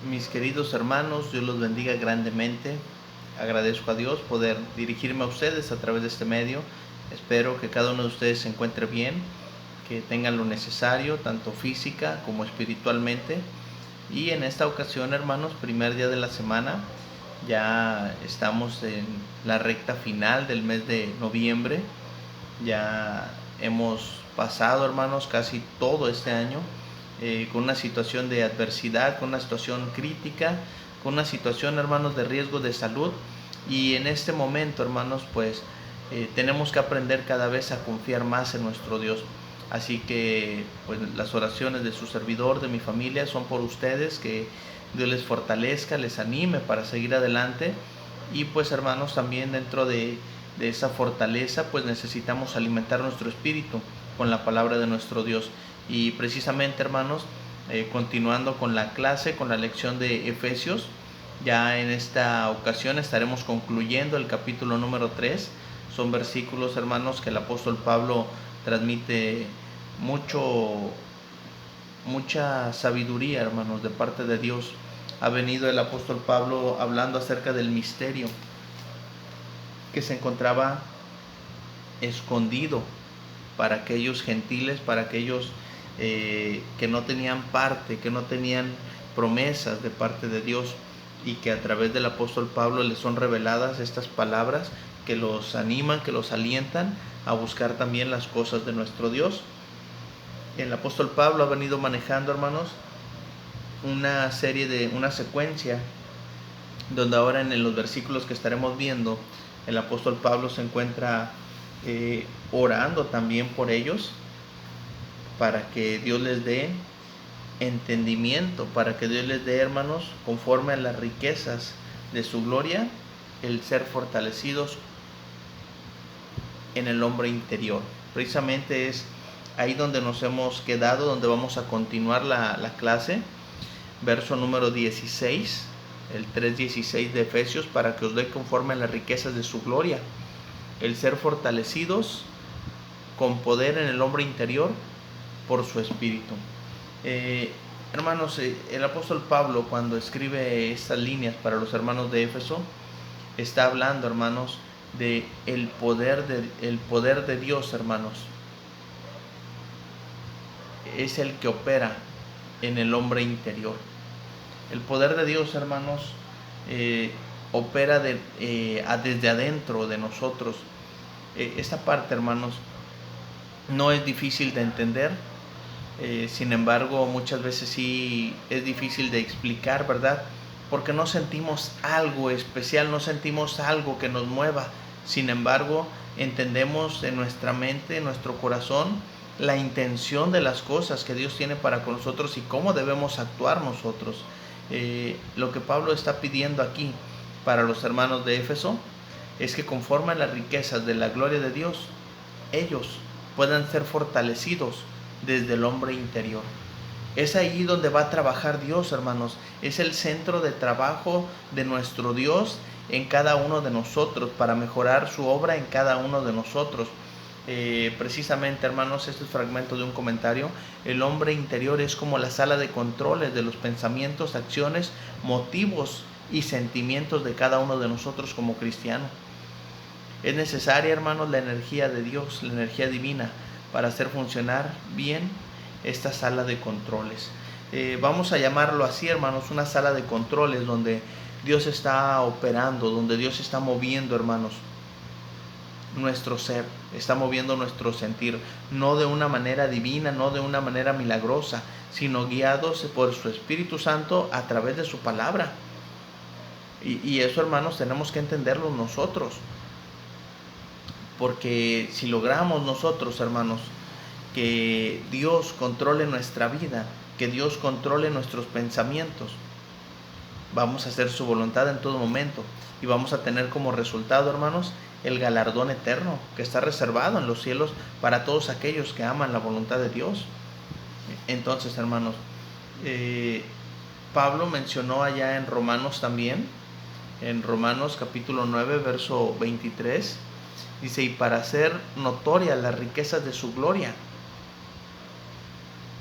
Mis queridos hermanos, Dios los bendiga grandemente. Agradezco a Dios poder dirigirme a ustedes a través de este medio. Espero que cada uno de ustedes se encuentre bien, que tengan lo necesario, tanto física como espiritualmente. Y en esta ocasión, hermanos, primer día de la semana, ya estamos en la recta final del mes de noviembre. Ya hemos pasado, hermanos, casi todo este año con una situación de adversidad, con una situación crítica, con una situación, hermanos, de riesgo de salud. Y en este momento, hermanos, pues tenemos que aprender cada vez a confiar más en nuestro Dios. Así que pues las oraciones de su servidor, de mi familia, son por ustedes, que Dios les fortalezca, les anime para seguir adelante. Y pues, hermanos, también dentro de esa fortaleza pues necesitamos alimentar nuestro espíritu con la palabra de nuestro Dios. Y precisamente, hermanos, continuando con la clase, con la lección de Efesios, ya en esta ocasión estaremos concluyendo el capítulo número 3. Son versículos, hermanos, que el apóstol Pablo transmite mucha sabiduría, hermanos, de parte de Dios. Ha venido el apóstol Pablo hablando acerca del misterio que se encontraba escondido para aquellos gentiles, para aquellos que no tenían parte, que no tenían promesas de parte de Dios, y que a través del apóstol Pablo les son reveladas estas palabras que los animan, que los alientan a buscar también las cosas de nuestro Dios. El apóstol Pablo ha venido manejando, hermanos, una secuencia, donde ahora en los versículos que estaremos viendo, el apóstol Pablo se encuentra orando también por ellos, para que Dios les dé entendimiento, para que Dios les dé, hermanos, conforme a las riquezas de su gloria, el ser fortalecidos en el hombre interior. Precisamente es ahí donde nos hemos quedado, donde vamos a continuar la clase. Verso número 16, el 3:16 de Efesios: para que os dé conforme a las riquezas de su gloria, el ser fortalecidos con poder en el hombre interior por su espíritu. Hermanos, el apóstol Pablo, cuando escribe estas líneas para los hermanos de Éfeso, está hablando, hermanos, de el poder de Dios, hermanos. Es el que opera en el hombre interior. El poder de Dios, hermanos, opera desde adentro de nosotros. Esta parte, hermanos, no es difícil de entender. Sin embargo, muchas veces sí es difícil de explicar, ¿verdad? Porque no sentimos algo especial, no sentimos algo que nos mueva. Sin embargo, entendemos en nuestra mente, en nuestro corazón, la intención de las cosas que Dios tiene para con nosotros y cómo debemos actuar nosotros. Lo que Pablo está pidiendo aquí para los hermanos de Éfeso es que, conforme a las riquezas de la gloria de Dios, ellos puedan ser fortalecidos desde el hombre interior. Es ahí donde va a trabajar Dios, hermanos. Es el centro de trabajo de nuestro Dios en cada uno de nosotros, para mejorar su obra en cada uno de nosotros. Precisamente, hermanos, este es fragmento de un comentario: el hombre interior es como la sala de controles de los pensamientos, acciones, motivos y sentimientos de cada uno de nosotros como cristianos. Es necesaria, hermanos, la energía de Dios, la energía divina, para hacer funcionar bien esta sala de controles. Vamos a llamarlo así, hermanos, una sala de controles donde Dios está operando, donde Dios está moviendo, hermanos, nuestro ser, está moviendo nuestro sentir, no de una manera divina, no de una manera milagrosa, sino guiados por su Espíritu Santo a través de su palabra. Y eso, hermanos, tenemos que entenderlo nosotros. Porque si logramos nosotros, hermanos, que Dios controle nuestra vida, que Dios controle nuestros pensamientos, vamos a hacer su voluntad en todo momento y vamos a tener como resultado, hermanos, el galardón eterno que está reservado en los cielos para todos aquellos que aman la voluntad de Dios. Entonces, hermanos, Pablo mencionó allá en Romanos también, en Romanos capítulo 9, verso 23, dice: y para hacer notorias las riquezas de su gloria,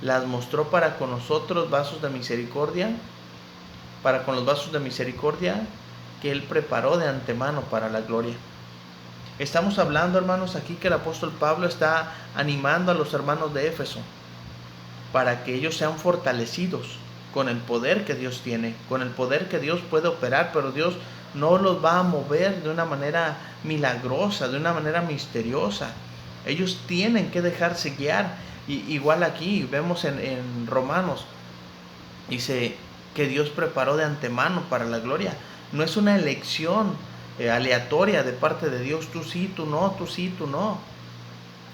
las mostró para con nosotros vasos de misericordia, para con los vasos de misericordia que Él preparó de antemano para la gloria. Estamos hablando, hermanos, aquí que el apóstol Pablo está animando a los hermanos de Éfeso para que ellos sean fortalecidos con el poder que Dios tiene, con el poder que Dios puede operar, pero Dios no los va a mover de una manera milagrosa, de una manera misteriosa. Ellos tienen que dejarse guiar. Igual aquí vemos en Romanos, dice que Dios preparó de antemano para la gloria. No es una elección aleatoria de parte de Dios, tú sí, tú no, tú sí, tú no.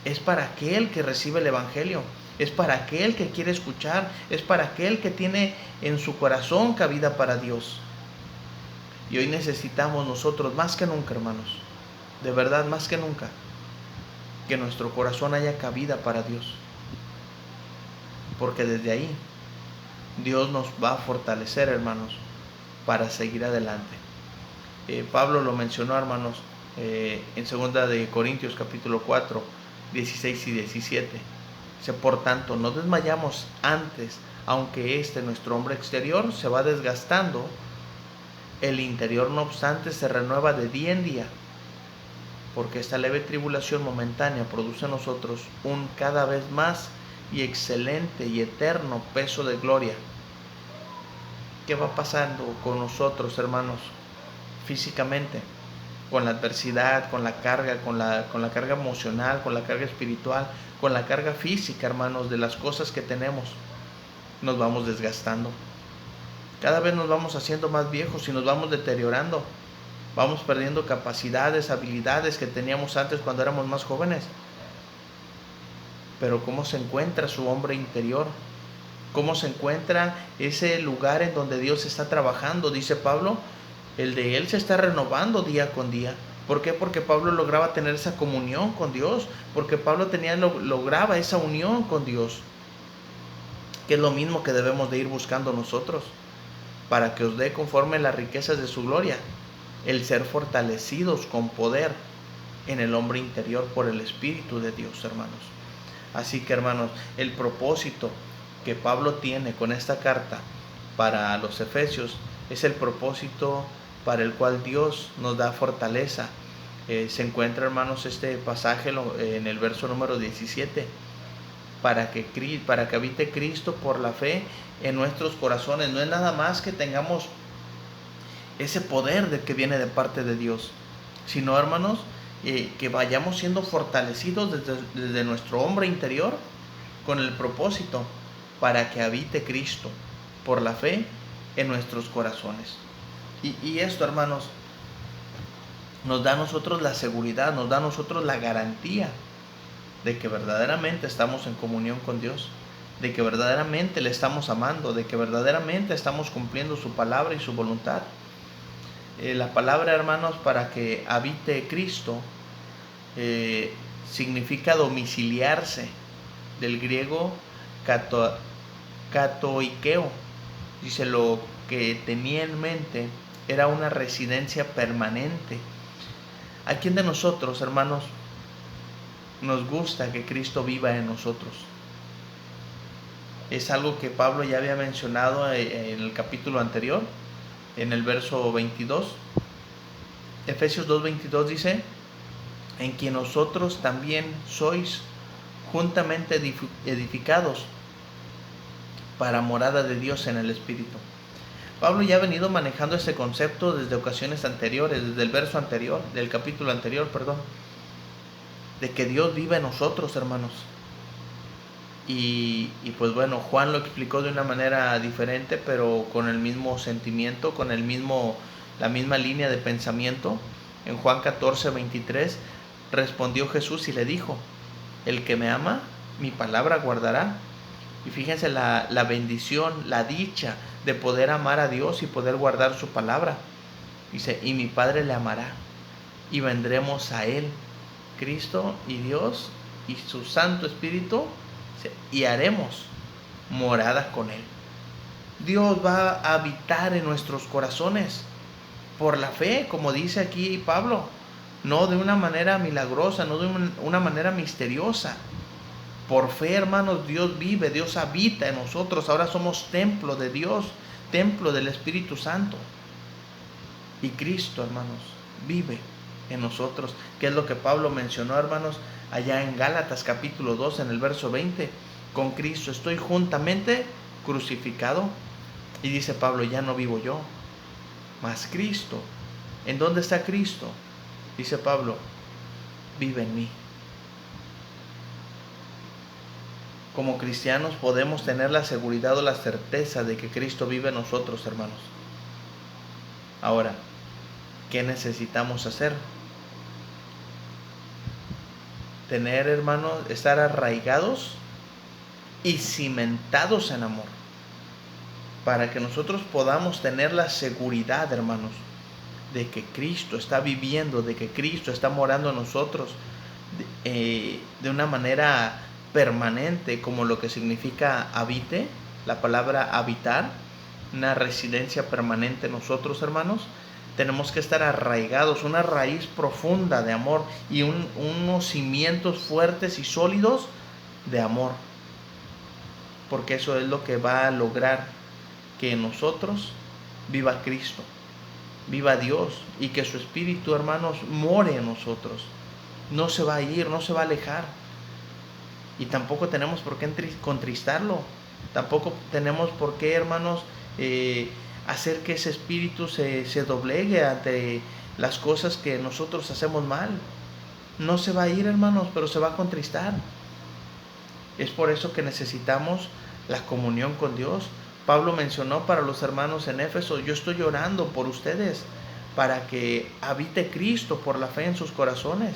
Es para aquel que recibe el Evangelio, es para aquel que quiere escuchar, es para aquel que tiene en su corazón cabida para Dios. Y hoy necesitamos nosotros más que nunca, hermanos, de verdad más que nunca, que nuestro corazón haya cabida para Dios. Porque desde ahí Dios nos va a fortalecer, hermanos, para seguir adelante. Pablo lo mencionó, hermanos, en 2 de Corintios capítulo 4, 16 y 17. Dice, por tanto, no desmayamos antes, aunque nuestro hombre exterior, se va desgastando, el interior, no obstante, se renueva de día en día, porque esta leve tribulación momentánea produce en nosotros un cada vez más y excelente y eterno peso de gloria. ¿Qué va pasando con nosotros, hermanos, físicamente? Con la adversidad, con la carga, con la carga emocional, con la carga espiritual, con la carga física, hermanos, de las cosas que tenemos. Nos vamos desgastando. Cada vez nos vamos haciendo más viejos y nos vamos deteriorando. Vamos perdiendo capacidades, habilidades que teníamos antes cuando éramos más jóvenes. Pero ¿cómo se encuentra su hombre interior? ¿Cómo se encuentra ese lugar en donde Dios está trabajando? Dice Pablo, el de él se está renovando día con día. ¿Por qué? Porque Pablo lograba tener esa comunión con Dios, porque Pablo lograba esa unión con Dios, que es lo mismo que debemos de ir buscando nosotros, para que os dé conforme las riquezas de su gloria, el ser fortalecidos con poder en el hombre interior por el Espíritu de Dios, hermanos. Así que, hermanos, el propósito que Pablo tiene con esta carta para los Efesios es el propósito para el cual Dios nos da fortaleza. Se encuentra, hermanos, este pasaje en el verso número 17, para que habite Cristo por la fe en nuestros corazones. No es nada más que tengamos ese poder que viene de parte de Dios, sino, hermanos, que vayamos siendo fortalecidos desde nuestro hombre interior con el propósito para que habite Cristo por la fe en nuestros corazones. Y esto, hermanos, nos da a nosotros la seguridad, nos da a nosotros la garantía de que verdaderamente estamos en comunión con Dios, de que verdaderamente le estamos amando, de que verdaderamente estamos cumpliendo su palabra y su voluntad. La palabra, hermanos, para que habite Cristo, significa domiciliarse, del griego katoikeo. Dice, lo que tenía en mente era una residencia permanente. ¿A quién de nosotros, hermanos, nos gusta que Cristo viva en nosotros? Es algo que Pablo ya había mencionado en el capítulo anterior, en el verso 22. Efesios 2:22 dice, en quien nosotros también sois juntamente edificados para morada de Dios en el Espíritu. Pablo ya ha venido manejando este concepto desde ocasiones anteriores, desde el verso anterior, del capítulo anterior, de que Dios vive en nosotros, hermanos. Y pues bueno, Juan lo explicó de una manera diferente, pero con el mismo sentimiento, con la misma línea de pensamiento. En Juan 14:23 respondió Jesús y le dijo, el que me ama, mi palabra guardará. Y fíjense la bendición, la dicha de poder amar a Dios y poder guardar su palabra. Dice, y mi Padre le amará y vendremos a Él, Cristo y Dios y su Santo Espíritu, y haremos morada con Él. Dios va a habitar en nuestros corazones por la fe, como dice aquí Pablo, no de una manera milagrosa, no de una manera misteriosa. Por fe, hermanos, Dios vive, Dios habita en nosotros. Ahora somos templo de Dios, templo del Espíritu Santo. Y Cristo, hermanos, vive en nosotros, que es lo que Pablo mencionó, hermanos, allá en Gálatas capítulo 2, en el verso 20. Con Cristo estoy juntamente crucificado. Y dice Pablo, ya no vivo yo, mas Cristo. ¿En dónde está Cristo? Dice Pablo, vive en mí. Como cristianos podemos tener la seguridad o la certeza de que Cristo vive en nosotros, hermanos. Ahora, ¿qué necesitamos hacer? Tener, hermanos, estar arraigados y cimentados en amor, para que nosotros podamos tener la seguridad, hermanos, de que Cristo está viviendo, de que Cristo está morando en nosotros de una manera permanente, como lo que significa habite, la palabra habitar, una residencia permanente en nosotros, hermanos. Tenemos que estar arraigados, una raíz profunda de amor y unos cimientos fuertes y sólidos de amor, porque eso es lo que va a lograr que en nosotros viva Cristo, viva Dios, y que su Espíritu, hermanos, more en nosotros. No se va a ir, no se va a alejar. Y tampoco tenemos por qué contristarlo. Tampoco tenemos por qué, hermanos, hacer que ese espíritu se doblegue ante las cosas que nosotros hacemos mal. No se va a ir, hermanos, pero se va a contristar. Es por eso que necesitamos la comunión con Dios. Pablo mencionó para los hermanos en Éfeso, yo estoy orando por ustedes para que habite Cristo por la fe en sus corazones,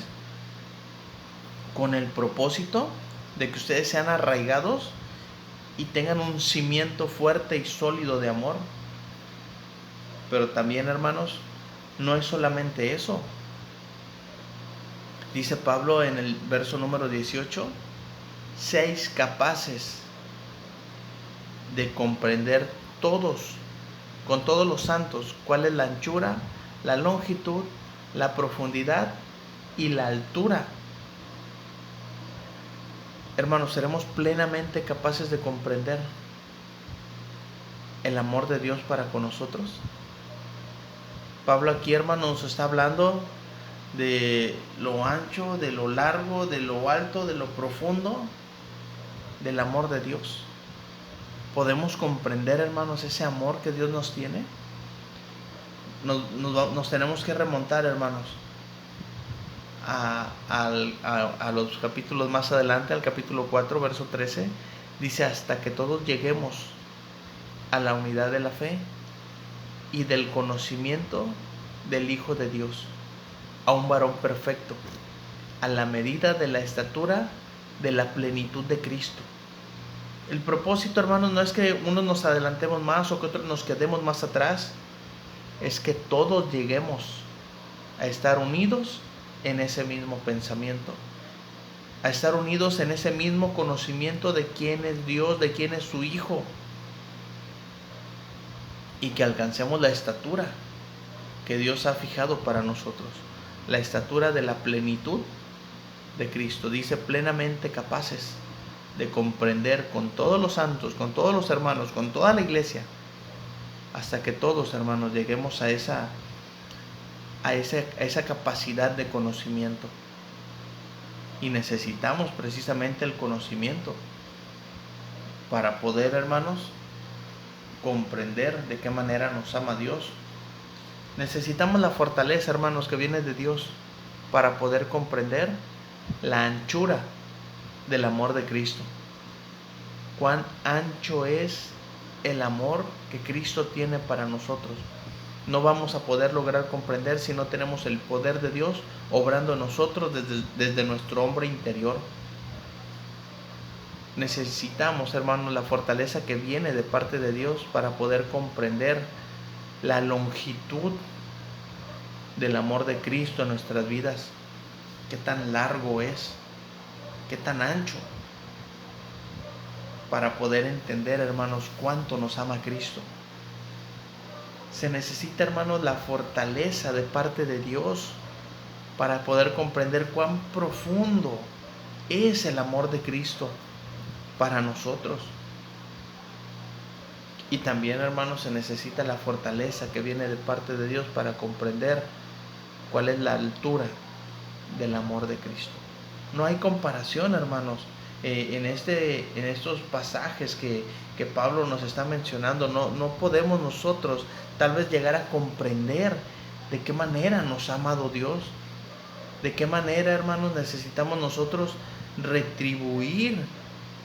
con el propósito de que ustedes sean arraigados y tengan un cimiento fuerte y sólido de amor. Pero también, hermanos, no es solamente eso. Dice Pablo en el verso número 18, seáis capaces de comprender todos, con todos los santos, cuál es la anchura, la longitud, la profundidad y la altura. Hermanos, ¿seremos plenamente capaces de comprender el amor de Dios para con nosotros? Pablo aquí, hermanos, nos está hablando de lo ancho, de lo largo, de lo alto, de lo profundo del amor de Dios. ¿Podemos comprender, hermanos, ese amor que Dios nos tiene? Nos tenemos que remontar, hermanos, a los capítulos más adelante, al capítulo 4, verso 13, dice, hasta que todos lleguemos a la unidad de la fe y del conocimiento del Hijo de Dios, a un varón perfecto, a la medida de la estatura de la plenitud de Cristo. El propósito, hermanos, no es que unos nos adelantemos más o que otros nos quedemos más atrás, es que todos lleguemos a estar unidos en ese mismo pensamiento, a estar unidos en ese mismo conocimiento de quién es Dios, de quién es su Hijo, y que alcancemos la estatura que Dios ha fijado para nosotros, la estatura de la plenitud de Cristo. Dice, plenamente capaces de comprender con todos los santos, con todos los hermanos, con toda la iglesia, hasta que todos, hermanos, lleguemos a esa capacidad de conocimiento. Y necesitamos precisamente el conocimiento para poder, hermanos, comprender de qué manera nos ama Dios. Necesitamos la fortaleza, hermanos, que viene de Dios para poder comprender la anchura del amor de Cristo. Cuán ancho es el amor que Cristo tiene para nosotros. No vamos a poder lograr comprender si no tenemos el poder de Dios obrando en nosotros desde nuestro hombre interior. Necesitamos, hermanos, la fortaleza que viene de parte de Dios para poder comprender la longitud del amor de Cristo en nuestras vidas. Qué tan largo es, qué tan ancho, para poder entender, hermanos, cuánto nos ama Cristo. Se necesita, hermanos, la fortaleza de parte de Dios para poder comprender cuán profundo es el amor de Cristo para nosotros. Y también, hermanos, se necesita la fortaleza que viene de parte de Dios para comprender cuál es la altura del amor de Cristo. No hay comparación, hermanos. En estos pasajes que Pablo nos está mencionando, no podemos nosotros tal vez llegar a comprender de qué manera nos ha amado Dios, de qué manera, hermanos, necesitamos nosotros retribuir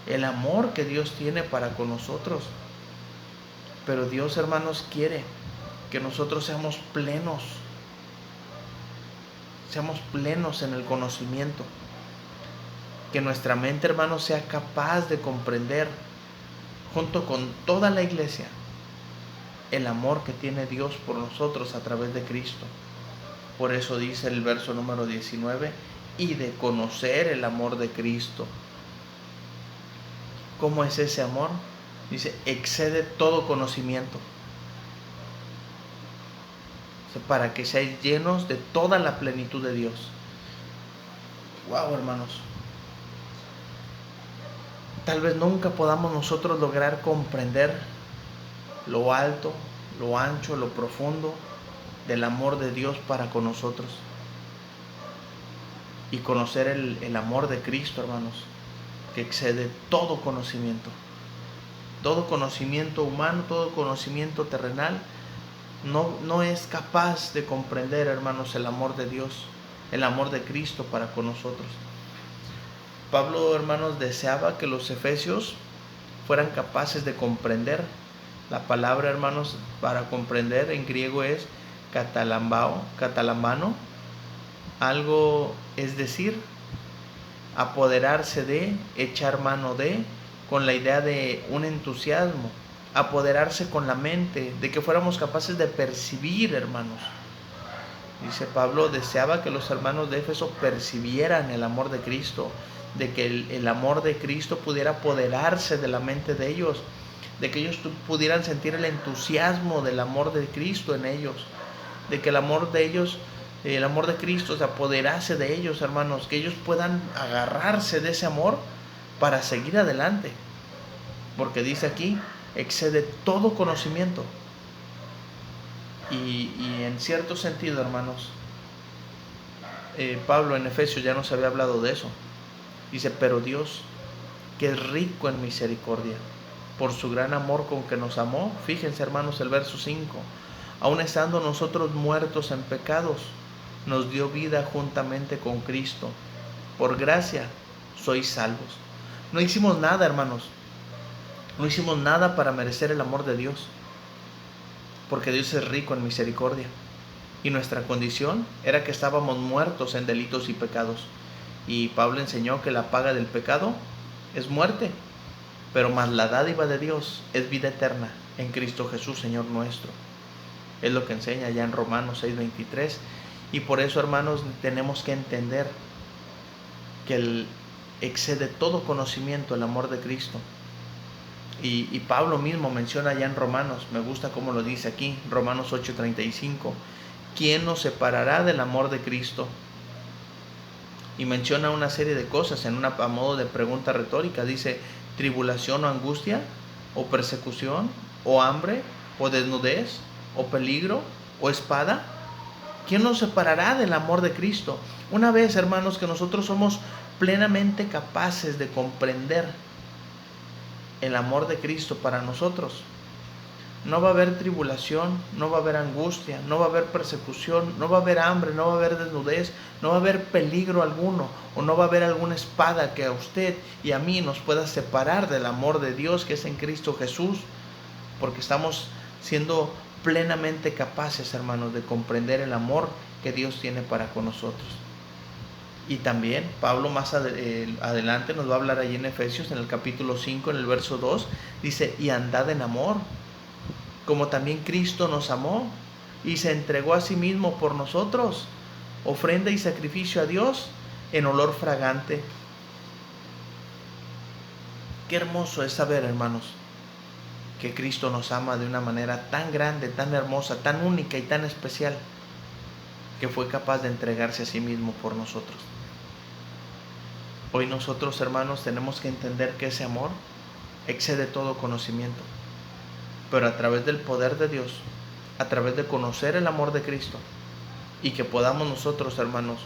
el amor que Dios tiene para con nosotros. Pero Dios, hermanos, quiere que nosotros seamos plenos en el conocimiento, que nuestra mente, hermanos, sea capaz de comprender junto con toda la iglesia el amor que tiene Dios por nosotros a través de Cristo. Por eso dice el verso número 19, y de conocer el amor de Cristo. ¿Cómo es ese amor? Dice, excede todo conocimiento. Para que seáis llenos de toda la plenitud de Dios. Wow, hermanos. Tal vez nunca podamos nosotros lograr comprender lo alto, lo ancho, lo profundo del amor de Dios para con nosotros. Y conocer el amor de Cristo, hermanos, que excede todo conocimiento. Todo conocimiento humano, todo conocimiento terrenal, no es capaz de comprender, hermanos, el amor de Dios, el amor de Cristo para con nosotros. Pablo, hermanos, deseaba que los efesios fueran capaces de comprender. La palabra, hermanos, para comprender en griego es catalambano, algo, es decir, apoderarse de, echar mano de, con la idea de un entusiasmo, apoderarse con la mente, de que fuéramos capaces de percibir, hermanos. Dice Pablo, deseaba que los hermanos de Éfeso percibieran el amor de Cristo, de que el amor de Cristo pudiera apoderarse de la mente de ellos, de que ellos pudieran sentir el entusiasmo del amor de Cristo en ellos, de que el amor de ellos, el amor de Cristo se apoderase de ellos, hermanos, que ellos puedan agarrarse de ese amor para seguir adelante, porque dice aquí, excede todo conocimiento. Y en cierto sentido, hermanos, Pablo en Efesios ya nos había hablado de eso. Dice, pero Dios, que es rico en misericordia, por su gran amor con que nos amó. Fíjense, hermanos, el verso 5. Aun estando nosotros muertos en pecados, nos dio vida juntamente con Cristo. Por gracia sois salvos. No hicimos nada, hermanos. No hicimos nada para merecer el amor de Dios, porque Dios es rico en misericordia. Y nuestra condición era que estábamos muertos en delitos y pecados. Y Pablo enseñó que la paga del pecado es muerte, pero más la dádiva de Dios es vida eterna en Cristo Jesús, Señor nuestro. Es lo que enseña ya en Romanos 6:23. Y por eso, hermanos, tenemos que entender que excede todo conocimiento el amor de Cristo. Y Pablo mismo menciona ya en Romanos, me gusta cómo lo dice aquí, Romanos 8:35, ¿quién nos separará del amor de Cristo? Y menciona una serie de cosas a modo de pregunta retórica. Dice, tribulación o angustia, o persecución, o hambre, o desnudez, o peligro, o espada. ¿Quién nos separará del amor de Cristo? Una vez, hermanos, que nosotros somos plenamente capaces de comprender el amor de Cristo para nosotros, no va a haber tribulación, no va a haber angustia, no va a haber persecución, no va a haber hambre, no va a haber desnudez, no va a haber peligro alguno, o no va a haber alguna espada que a usted y a mí nos pueda separar del amor de Dios que es en Cristo Jesús, porque estamos siendo plenamente capaces, hermanos, de comprender el amor que Dios tiene para con nosotros. Y también Pablo más adelante nos va a hablar allí en Efesios, en el capítulo 5, en el verso 2, dice, y andad en amor, como también Cristo nos amó y se entregó a sí mismo por nosotros, ofrenda y sacrificio a Dios en olor fragante. Qué hermoso es saber, hermanos, que Cristo nos ama de una manera tan grande, tan hermosa, tan única y tan especial, que fue capaz de entregarse a sí mismo por nosotros. Hoy nosotros, hermanos, tenemos que entender que ese amor excede todo conocimiento. pero a través del poder de Dios, a través de conocer el amor de Cristo, y que podamos nosotros, hermanos,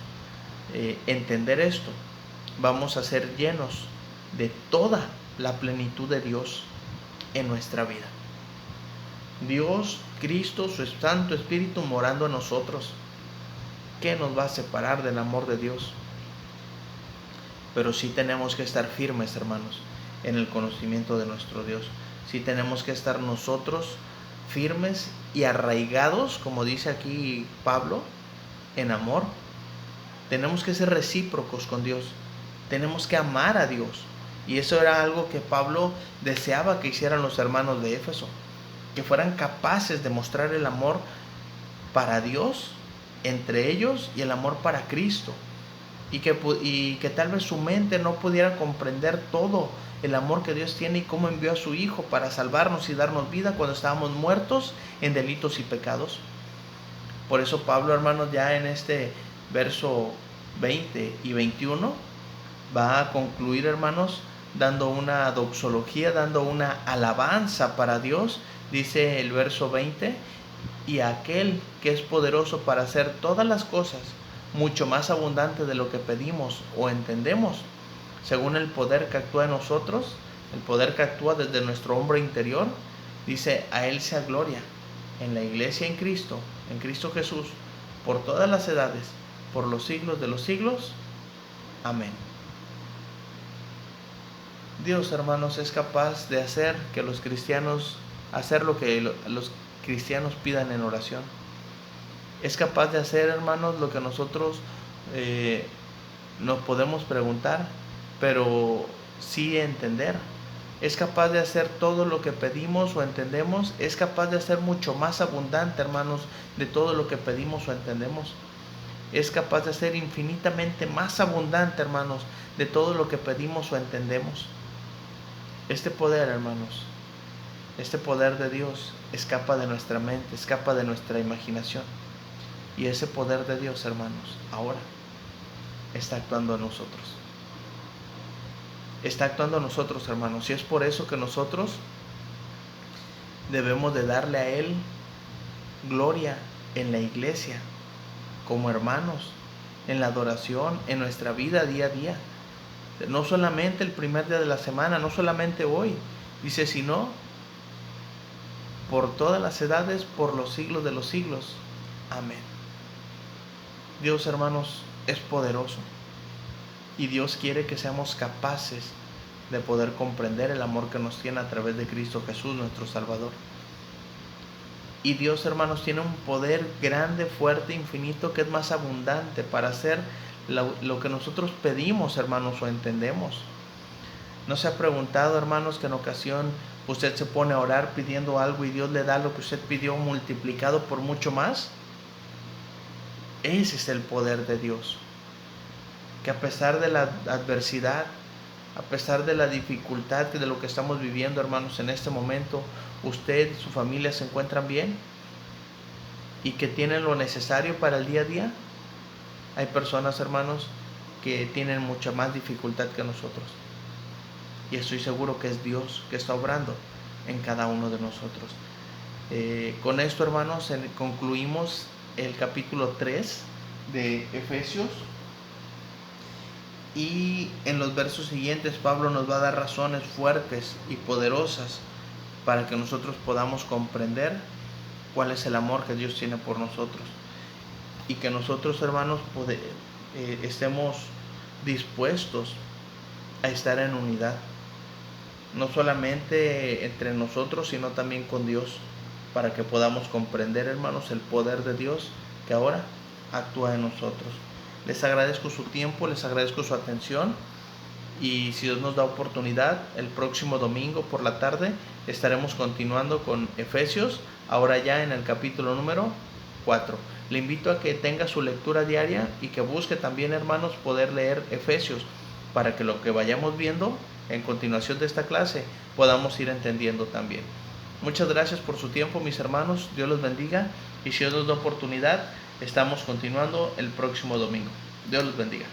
entender esto, vamos a ser llenos de toda la plenitud de Dios en nuestra vida. Dios, Cristo, su Santo Espíritu morando en nosotros. ¿Qué nos va a separar del amor de Dios? Pero sí tenemos que estar firmes, hermanos, en el conocimiento de nuestro Dios. Sí tenemos que estar nosotros firmes y arraigados, como dice aquí Pablo, en amor. Tenemos que ser recíprocos con Dios. Tenemos que amar a Dios. Y eso era algo que Pablo deseaba que hicieran los hermanos de Éfeso, que fueran capaces de mostrar el amor para Dios entre ellos y el amor para Cristo, y que tal vez su mente no pudiera comprender todo el amor que Dios tiene y cómo envió a su Hijo para salvarnos y darnos vida cuando estábamos muertos en delitos y pecados. Por eso Pablo, hermanos, ya en este verso 20 y 21 va a concluir, hermanos, dando una doxología, dando una alabanza para Dios. Dice el verso 20: y aquel que es poderoso para hacer todas las cosas mucho más abundante de lo que pedimos o entendemos, según el poder que actúa en nosotros, el poder que actúa desde nuestro hombre interior. Dice: a Él sea gloria en la iglesia en Cristo Jesús, por todas las edades, por los siglos de los siglos. Amén. Dios, hermanos, es capaz de hacer que los cristianos, hacer lo que los cristianos pidan en oración. Es capaz de hacer, hermanos, lo que nosotros nos podemos preguntar, pero sí entender. Es capaz de hacer todo lo que pedimos o entendemos. Es capaz de hacer mucho más abundante, hermanos, de todo lo que pedimos o entendemos. Es capaz de hacer infinitamente más abundante, hermanos, de todo lo que pedimos o entendemos. Este poder, hermanos, este poder de Dios escapa de nuestra mente, escapa de nuestra imaginación. Y ese poder de Dios, hermanos, ahora está actuando en nosotros. Está actuando en nosotros, hermanos. Y es por eso que nosotros debemos de darle a Él gloria en la iglesia, como hermanos, en la adoración, en nuestra vida día a día. No solamente el primer día de la semana, no solamente hoy. Dice, sino por todas las edades, por los siglos de los siglos. Amén. Dios, hermanos, es poderoso. Y Dios quiere que seamos capaces de poder comprender el amor que nos tiene a través de Cristo Jesús, nuestro Salvador. Y Dios, hermanos, tiene un poder grande, fuerte, infinito, que es más abundante para hacer lo que nosotros pedimos, hermanos, o entendemos. ¿No se ha preguntado, hermanos, que en ocasión usted se pone a orar pidiendo algo y Dios le da lo que usted pidió multiplicado por mucho más? Ese es el poder de Dios. Que a pesar de la adversidad, a pesar de la dificultad de lo que estamos viviendo, hermanos, en este momento, usted y su familia se encuentran bien y que tienen lo necesario para el día a día. Hay personas, hermanos, que tienen mucha más dificultad que nosotros. Y estoy seguro que es Dios que está obrando en cada uno de nosotros. Con esto, hermanos, concluimos el capítulo 3 de Efesios. Y en los versos siguientes Pablo nos va a dar razones fuertes y poderosas para que nosotros podamos comprender cuál es el amor que Dios tiene por nosotros. Y que nosotros, hermanos, estemos dispuestos a estar en unidad. No solamente entre nosotros, sino también con Dios. Para que podamos comprender, hermanos, el poder de Dios que ahora actúa en nosotros. Les agradezco su tiempo, les agradezco su atención. Y si Dios nos da oportunidad, el próximo domingo por la tarde estaremos continuando con Efesios, ahora ya en el capítulo número 4. Le invito a que tenga su lectura diaria y que busque también, hermanos, poder leer Efesios, para que lo que vayamos viendo en continuación de esta clase podamos ir entendiendo también. Muchas gracias por su tiempo, mis hermanos. Dios los bendiga. Y si Dios nos da oportunidad, estamos continuando el próximo domingo. Dios los bendiga.